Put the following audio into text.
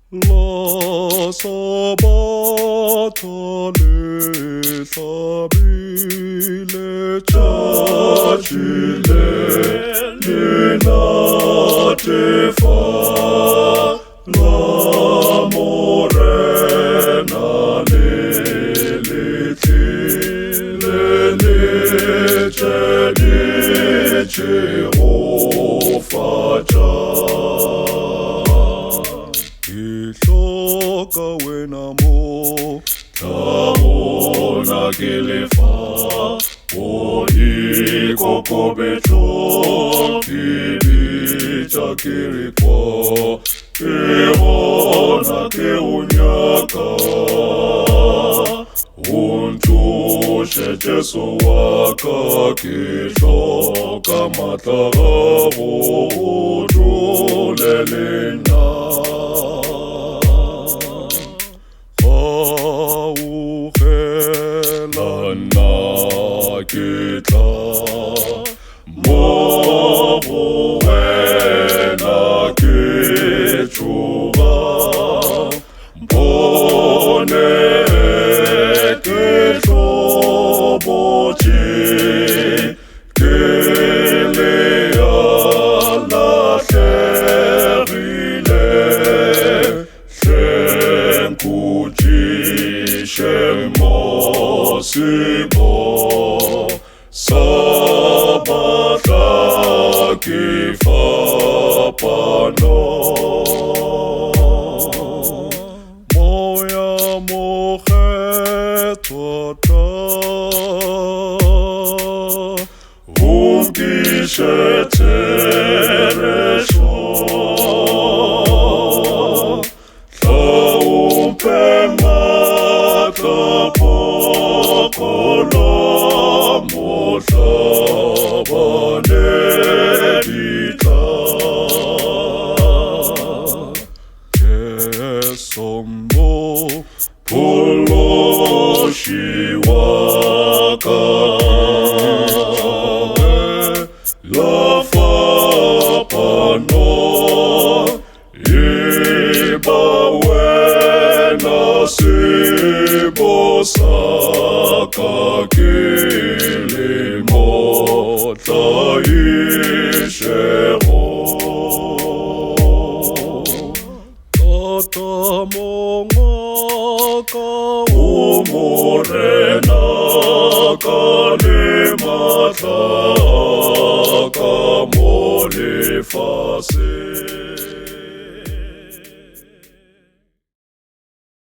La sabata le sabile chachile le nate fa la morena le che o facha Ihloka wena mo Tabona kelefa Ohiko kobecho Kibicha kirikwa Kehona ke unyaka Untushe Jesu waka Kishoka matagabo Ujulelena Lana kita Mobo wena kichuba Bone kishobochi Kele ala sherile Shenkuchi Shemosibo Sabata kifapano Moya mojetota Unkisheteresho Sombo polo shiwaka la fapano iba wena sibo saka kilimo taishero Tamongoka umorena kalimata kamole fase